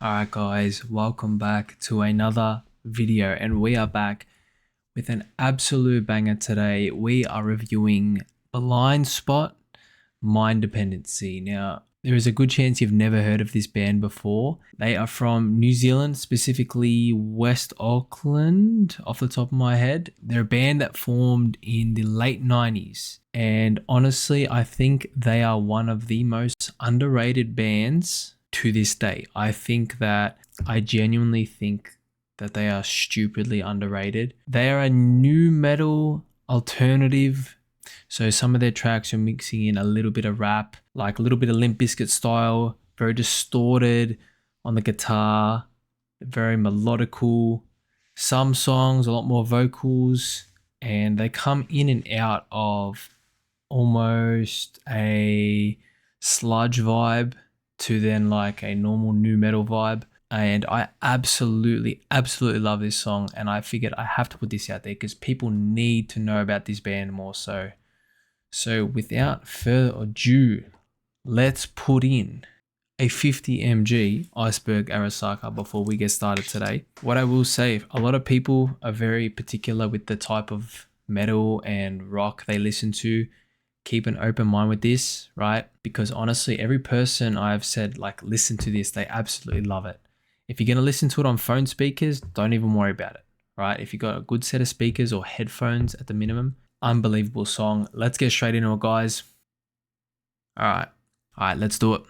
Alright guys, welcome back to another video, and we are back with an absolute banger today. We are reviewing Blindspott, Dependency. Now, there is a good chance you've never heard of this band before. They are from New Zealand, specifically West Auckland, off the top of my head. They're a band that formed in the late 90s. And honestly, I think they are one of the most underrated bands to this day. I genuinely think that they are stupidly underrated. They are a new metal alternative. So some of their tracks are mixing in a little bit of rap, like a little bit of Limp Bizkit style, very distorted on the guitar, very melodical. Some songs, a lot more vocals, and they come in and out of almost a sludge vibe to then like a normal new metal vibe. And I absolutely love this song, and I figured I have to put this out there because people need to know about this band more so. So without further ado, let's put in a 50 mg Iceberg Arasaka before we get started today. What I will say, a lot of people are very particular with the type of metal and rock they listen to. Keep an open mind with this, right? Because honestly, every person I've said, like, listen to this, they absolutely love it. If you're going to listen to it on phone speakers, don't even worry about it, right? If you got a good set of speakers or headphones at the minimum, unbelievable song. Let's get straight into it, guys. All right, let's do it.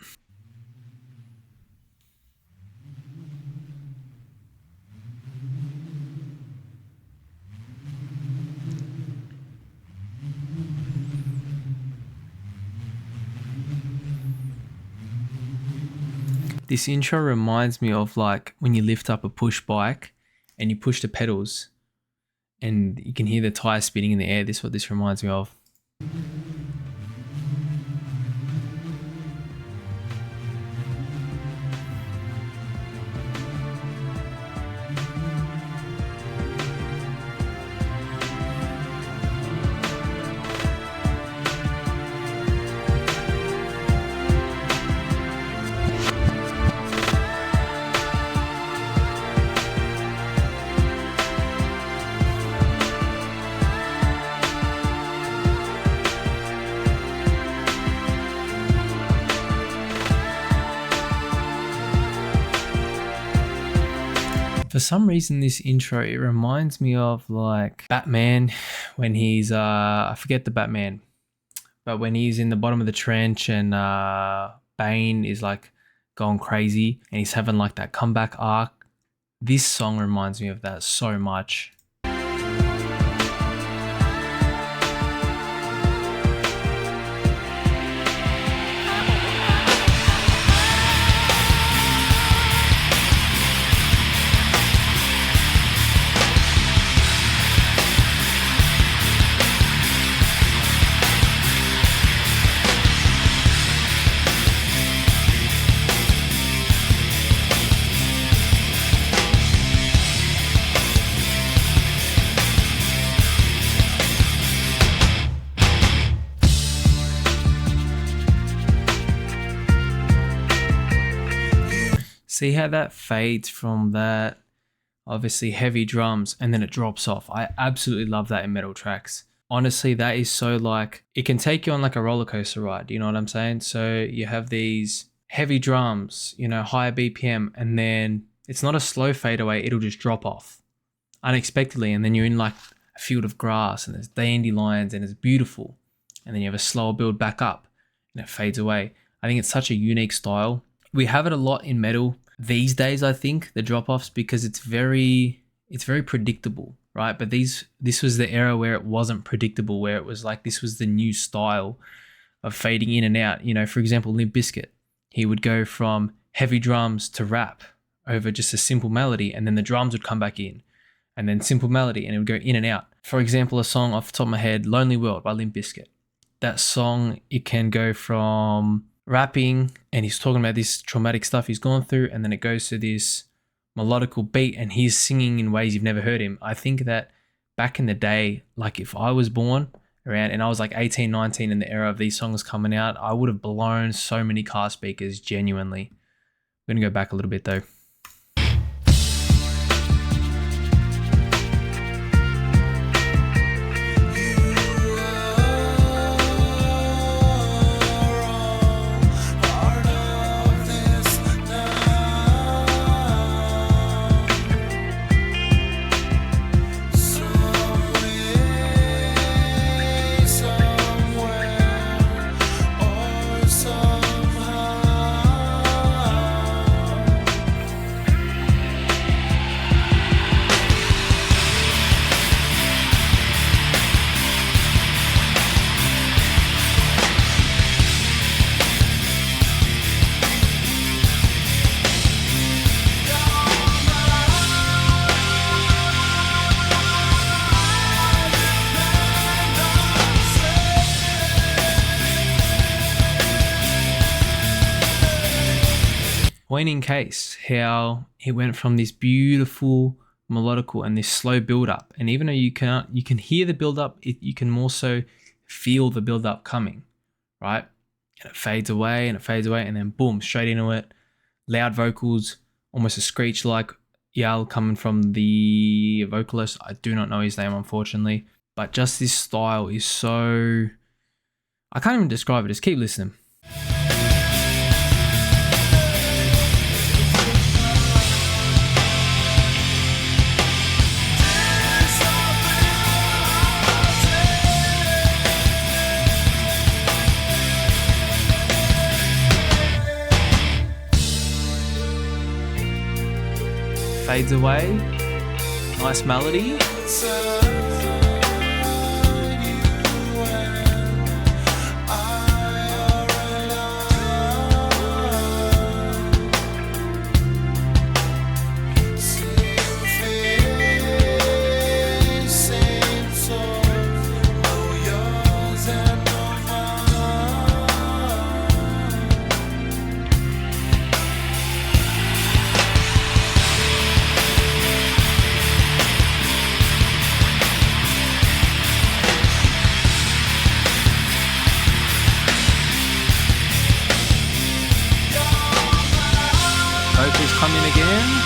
This intro reminds me of like when you lift up a push bike and you push the pedals and you can hear the tire spinning in the air. This is what this reminds me of. For some reason, this intro, it reminds me of like Batman when he's, I forget the Batman, but when he's in the bottom of the trench and Bane is like going crazy and he's having like that comeback arc. This song reminds me of that so much. See how that fades from that obviously heavy drums and then it drops off. I absolutely love that in metal tracks. Honestly, that is so like, it can take you on like a roller coaster ride. You know what I'm saying? So you have these heavy drums, you know, higher BPM, and then it's not a slow fade away. It'll just drop off unexpectedly. And then you're in like a field of grass and there's dandelions and it's beautiful. And then you have a slower build back up and it fades away. I think it's such a unique style. We have it a lot in metal these days, I think, the drop-offs, because it's very predictable, right? But this was the era where it wasn't predictable, where it was like this was the new style of fading in and out. You know, for example, Limp Bizkit, he would go from heavy drums to rap over just a simple melody, and then the drums would come back in, and then simple melody, and it would go in and out. For example, a song off the top of my head, Lonely World by Limp Bizkit. That song, it can go from rapping and he's talking about this traumatic stuff he's gone through, and then it goes to this melodical beat and he's singing in ways you've never heard him. I think that back in the day, like if I was born around and I was like 18, 19 in the era of these songs coming out, I would have blown so many car speakers, genuinely. We're going to go back a little bit though. point in case how it went from this beautiful melodical and this slow build up, and even though you can hear the build up, you can also feel the build up coming, right? And it fades away and it fades away, and then boom, straight into it. Loud vocals, almost a screech like yell coming from the vocalist. I do not know his name, unfortunately, but just this style is so, I can't even describe it. Just keep listening. Fades away, nice melody. Vocals come in again.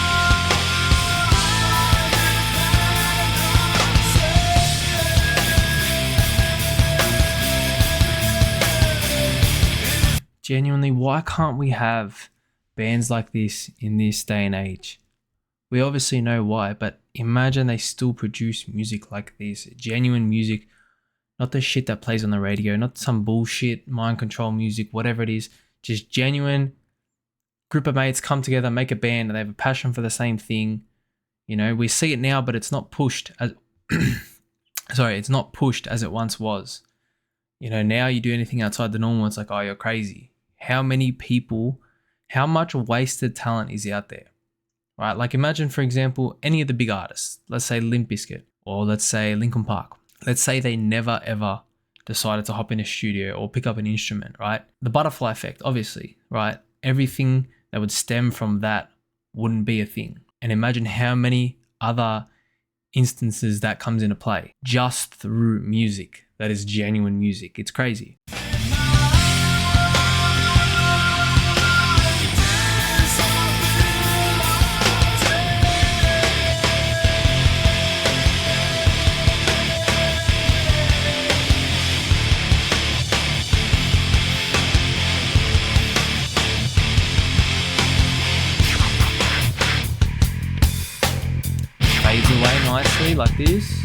Genuinely, why can't we have bands like this in this day and age? We obviously know why, but imagine they still produce music like this. Genuine music, not the shit that plays on the radio, not some bullshit, mind control music, whatever it is. Just genuine group of mates come together, make a band, and they have a passion for the same thing. You know, we see it now, but it's not pushed as it's not pushed as it once was. You know, now you do anything outside the normal, it's like, oh, you're crazy. How many people, how much wasted talent is out there, right? Like imagine, for example, any of the big artists, let's say Limp Bizkit, or let's say Linkin Park. Let's say they never ever decided to hop in a studio or pick up an instrument, right? The butterfly effect, obviously, right? Everything that would stem from that wouldn't be a thing. And imagine how many other instances that comes into play just through music that is genuine music. It's crazy. Fades away nicely like this.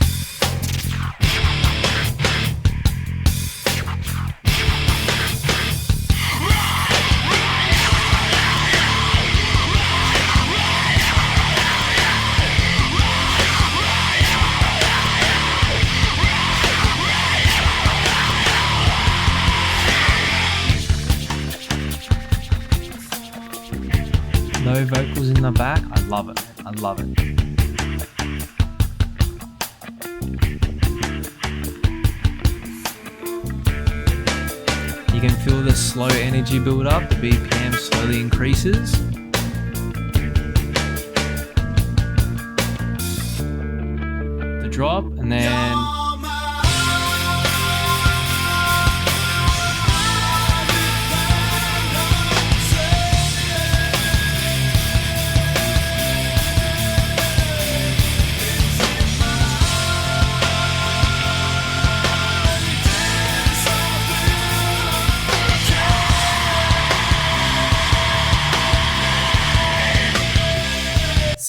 No vocals in the back. I love it. I love it. You can feel the slow energy build up, the BPM slowly increases. The drop, and then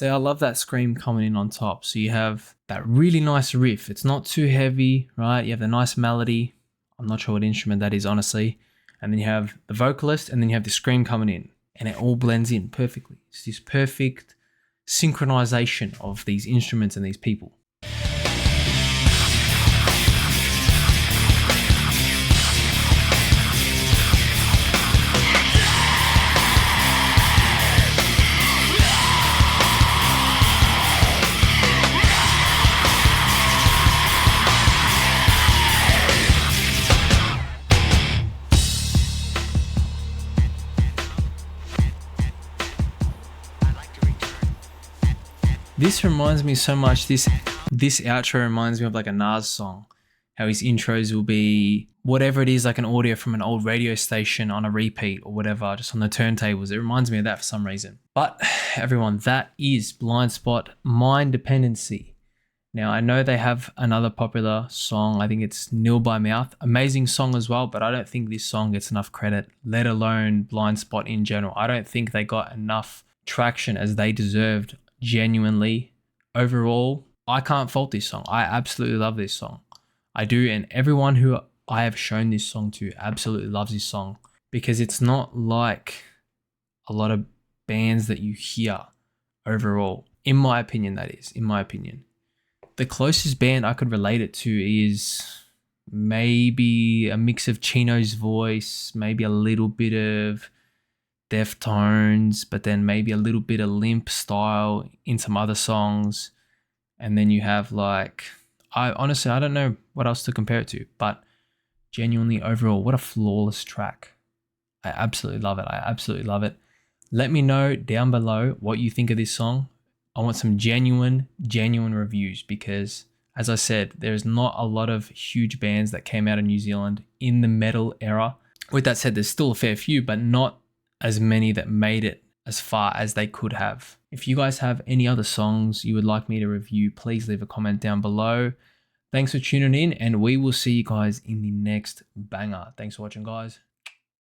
see, I love that scream coming in on top. So you have that really nice riff. It's not too heavy, right? You have the nice melody. I'm not sure what instrument that is, honestly. And then you have the vocalist, and then you have the scream coming in, and it all blends in perfectly. It's this perfect synchronization of these instruments and these people. This reminds me so much, this outro reminds me of like a Nas song. How his intros will be whatever it is, like an audio from an old radio station on a repeat or whatever, just on the turntables. It reminds me of that for some reason. But everyone, that is Blindspott, Mind Dependency. Now, I know they have another popular song. I think it's Nil by Mouth. Amazing song as well, but I don't think this song gets enough credit, let alone Blindspott in general. I don't think they got enough traction as they deserved, genuinely. Overall, I can't fault this song. I absolutely love this song. I do, and everyone who I have shown this song to absolutely loves this song, because it's not like a lot of bands that you hear overall. In my opinion, that is, in my opinion. The closest band I could relate it to is maybe a mix of Chino's voice, maybe a little bit of Deftones, but then maybe a little bit of Limp style in some other songs. And then you have like, I don't know what else to compare it to, but genuinely overall, what a flawless track. I absolutely love it. I absolutely love it. Let me know down below what you think of this song. I want some genuine reviews, because as I said, there's not a lot of huge bands that came out of New Zealand in the metal era. With that said, there's still a fair few, but not as many that made it as far as they could have. If you guys have any other songs you would like me to review, please leave a comment down below. Thanks for tuning in, and we will see you guys in the next banger. Thanks for watching, guys.